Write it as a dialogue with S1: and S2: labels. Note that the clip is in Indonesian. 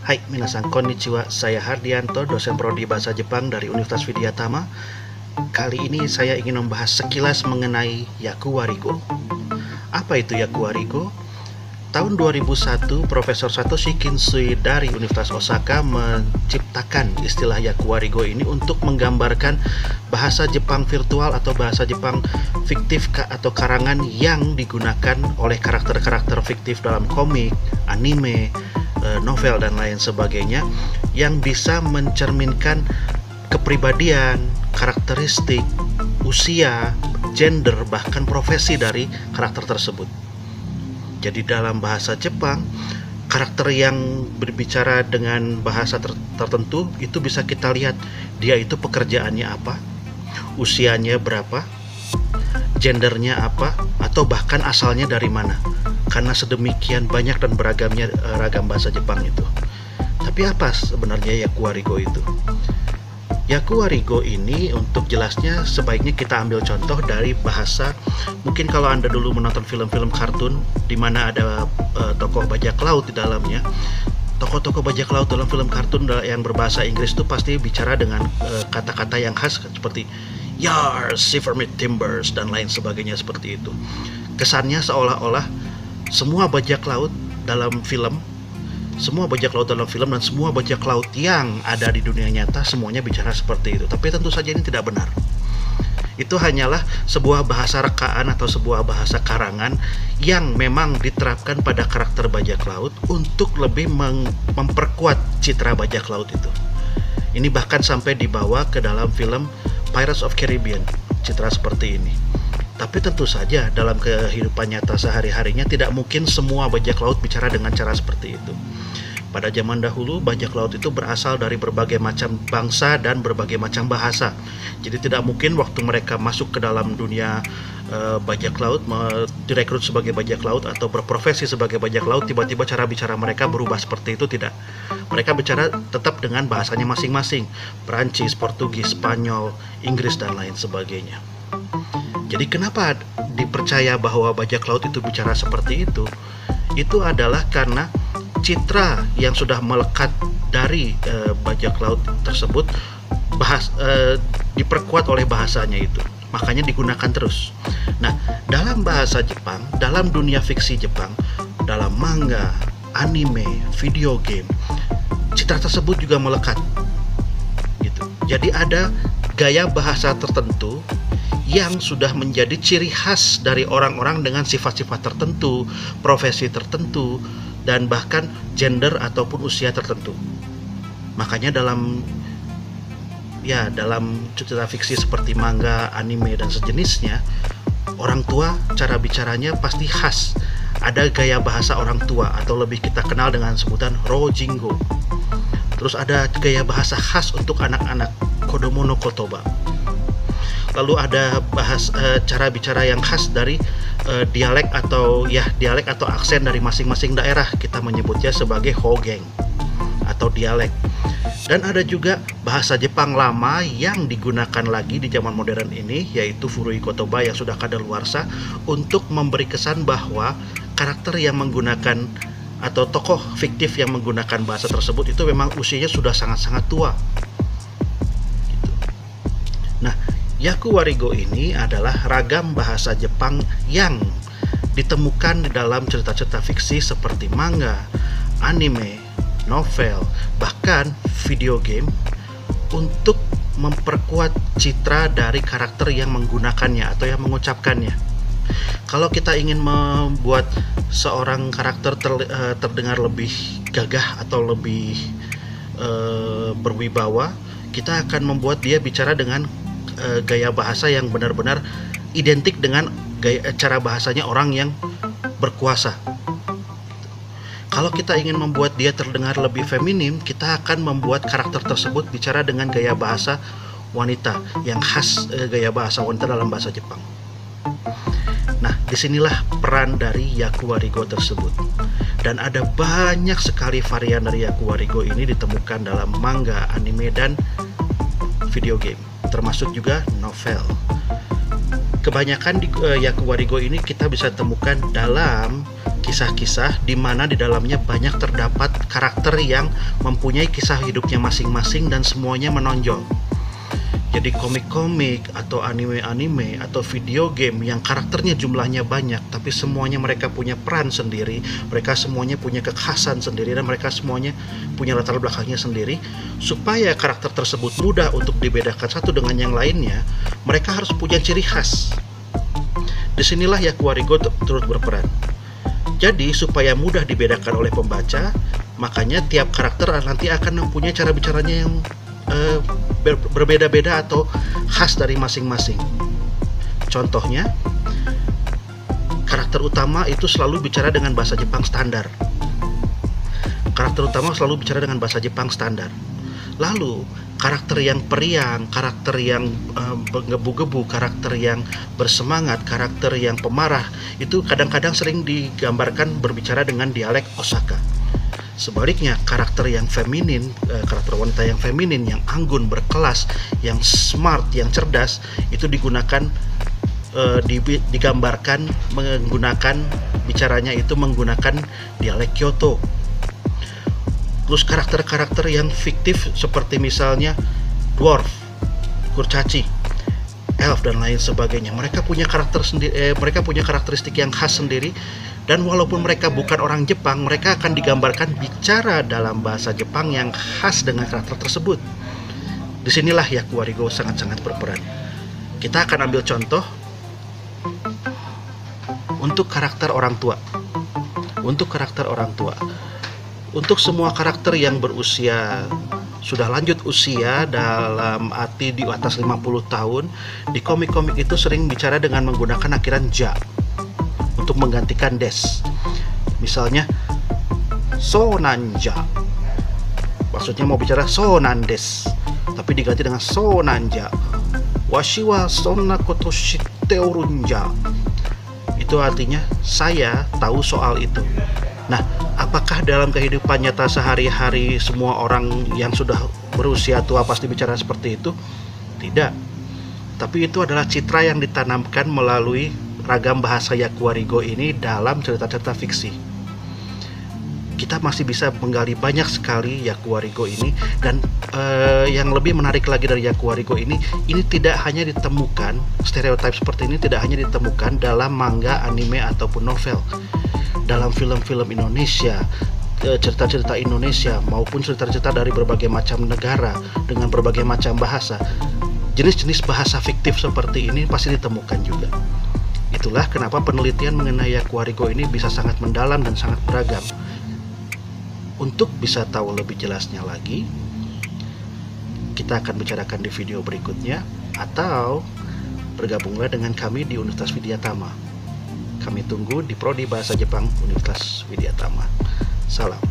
S1: Hai, minasan konnichiwa. Saya Hardianto, dosen prodi Bahasa Jepang dari Universitas Widyatama. Kali ini saya ingin membahas sekilas mengenai Yakuwarigo. Apa itu Yakuwarigo? Tahun 2001, Profesor Satoshi Kinsui dari Universitas Osaka menciptakan istilah Yakuwarigo ini untuk menggambarkan bahasa Jepang virtual atau bahasa Jepang fiktif atau karangan yang digunakan oleh karakter-karakter fiktif dalam komik, anime, novel, dan lain sebagainya, yang bisa mencerminkan kepribadian, karakteristik, usia, gender, bahkan profesi dari karakter tersebut. Jadi dalam bahasa Jepang, karakter yang berbicara dengan bahasa tertentu itu bisa kita lihat dia itu pekerjaannya apa, usianya berapa, gendernya apa, atau bahkan asalnya dari mana. Karena sedemikian banyak dan beragamnya ragam bahasa Jepang itu. Tapi apa sebenarnya Yakuwarigo itu? Yakuwarigo ini, untuk jelasnya sebaiknya kita ambil contoh dari bahasa. Mungkin kalau Anda dulu menonton film-film kartun di mana ada tokoh bajak laut di dalamnya. Tokoh-tokoh bajak laut dalam film kartun yang berbahasa Inggris itu pasti bicara dengan kata-kata yang khas seperti "Yar, shiver me timbers" dan lain sebagainya seperti itu. Kesannya seolah-olah semua bajak laut dalam film dan semua bajak laut yang ada di dunia nyata semuanya bicara seperti itu. Tapi tentu saja ini tidak benar. Itu hanyalah sebuah bahasa rekaan atau sebuah bahasa karangan yang memang diterapkan pada karakter bajak laut untuk lebih memperkuat citra bajak laut itu. Ini bahkan sampai dibawa ke dalam film Pirates of Caribbean, citra seperti ini. Tapi tentu saja dalam kehidupan nyata sehari-harinya tidak mungkin semua bajak laut bicara dengan cara seperti itu. Pada zaman dahulu, bajak laut itu berasal dari berbagai macam bangsa dan berbagai macam bahasa. Jadi tidak mungkin waktu mereka masuk ke dalam dunia bajak laut, direkrut sebagai bajak laut atau berprofesi sebagai bajak laut, tiba-tiba cara bicara mereka berubah seperti itu, tidak. Mereka bicara tetap dengan bahasanya masing-masing, Perancis, Portugis, Spanyol, Inggris, dan lain sebagainya. Jadi kenapa dipercaya bahwa bajak laut itu bicara seperti itu? Itu adalah karena citra yang sudah melekat dari bajak laut tersebut diperkuat oleh bahasanya itu. Makanya digunakan terus. Nah, dalam bahasa Jepang, dalam dunia fiksi Jepang, dalam manga, anime, video game, citra tersebut juga melekat. Gitu. Jadi ada gaya bahasa tertentu yang sudah menjadi ciri khas dari orang-orang dengan sifat-sifat tertentu, profesi tertentu, dan bahkan gender ataupun usia tertentu. Makanya dalam cerita fiksi seperti manga, anime, dan sejenisnya, orang tua cara bicaranya pasti khas. Ada gaya bahasa orang tua atau lebih kita kenal dengan sebutan Rojingo. Terus ada gaya bahasa khas untuk anak-anak, Kodomo no Kotoba. Lalu ada cara bicara yang khas dari dialek atau aksen dari masing-masing daerah. Kita menyebutnya sebagai hogeng atau dialek. Dan ada juga bahasa Jepang lama yang digunakan lagi di zaman modern ini, yaitu Furui Kotoba yang sudah kadaluarsa, untuk memberi kesan bahwa karakter yang menggunakan atau tokoh fiktif yang menggunakan bahasa tersebut itu memang usianya sudah sangat-sangat tua. Gitu. Nah, Yakuwarigo ini adalah ragam bahasa Jepang yang ditemukan di dalam cerita-cerita fiksi seperti manga, anime, novel, bahkan video game untuk memperkuat citra dari karakter yang menggunakannya atau yang mengucapkannya. Kalau kita ingin membuat seorang karakter terdengar lebih gagah atau lebih berwibawa, kita akan membuat dia bicara dengan gaya bahasa yang benar-benar identik dengan cara bahasanya orang yang berkuasa. Kalau kita ingin membuat dia terdengar lebih feminim, kita akan membuat karakter tersebut bicara dengan gaya bahasa wanita yang khas gaya bahasa wanita dalam bahasa Jepang. Nah, disinilah peran dari Yakuwarigo tersebut. Dan ada banyak sekali varian dari Yakuwarigo ini ditemukan dalam manga, anime, dan video game, termasuk juga novel. Kebanyakan di Yakuwarigo ini kita bisa temukan dalam kisah-kisah di mana di dalamnya banyak terdapat karakter yang mempunyai kisah hidupnya masing-masing dan semuanya menonjol. Jadi komik-komik atau anime-anime atau video game yang karakternya jumlahnya banyak tapi semuanya mereka punya peran sendiri, mereka semuanya punya kekhasan sendiri, dan mereka semuanya punya latar belakangnya sendiri. Supaya karakter tersebut mudah untuk dibedakan satu dengan yang lainnya, mereka harus punya ciri khas. Disinilah Yakuarigo turut berperan. Jadi supaya mudah dibedakan oleh pembaca, makanya tiap karakter nanti akan mempunyai cara bicaranya yang berbeda-beda atau khas dari masing-masing. Contohnya, karakter utama itu selalu bicara dengan bahasa Jepang standar. Lalu karakter yang periang, karakter yang menggebu-gebu, karakter yang bersemangat, karakter yang pemarah itu kadang-kadang sering digambarkan berbicara dengan dialek Osaka. Sebaliknya, karakter yang feminin, karakter wanita yang feminin, yang anggun, berkelas, yang smart, yang cerdas, itu digambarkan menggunakan bicaranya itu menggunakan dialek Kyoto. Terus karakter-karakter yang fiktif seperti misalnya dwarf, kurcaci, elf dan lain sebagainya, mereka punya karakteristik yang khas sendiri. Dan walaupun mereka bukan orang Jepang, mereka akan digambarkan bicara dalam bahasa Jepang yang khas dengan karakter tersebut. Disinilah Yakuarigo sangat-sangat berperan. Kita akan ambil contoh untuk karakter orang tua. Untuk semua karakter yang berusia sudah lanjut usia, dalam arti di atas 50 tahun, di komik-komik itu sering bicara dengan menggunakan akhiran ja untuk menggantikan des. Misalnya sonanja, maksudnya mau bicara sonandes tapi diganti dengan sonanja. Washi wa sonna koto shitte orunja, itu artinya saya tahu soal itu. Nah, apakah dalam kehidupan nyata sehari-hari semua orang yang sudah berusia tua pasti bicara seperti itu? Tidak. Tapi itu adalah citra yang ditanamkan melalui ragam bahasa Yakuarigo ini dalam cerita-cerita fiksi. Kita masih bisa menggali banyak sekali Yakuarigo ini, dan yang lebih menarik lagi dari Yakuarigo ini tidak hanya ditemukan, stereotip seperti ini tidak hanya ditemukan dalam manga, anime ataupun novel. Dalam film-film Indonesia, cerita-cerita Indonesia maupun cerita-cerita dari berbagai macam negara dengan berbagai macam bahasa, jenis-jenis bahasa fiktif seperti ini pasti ditemukan juga. Itulah kenapa penelitian mengenai Yakuarigo ini bisa sangat mendalam dan sangat beragam. Untuk bisa tahu lebih jelasnya lagi, kita akan bicarakan di video berikutnya, atau bergabunglah dengan kami di Universitas Widyatama. Kami tunggu di Prodi Bahasa Jepang Universitas Widyatama. Salam.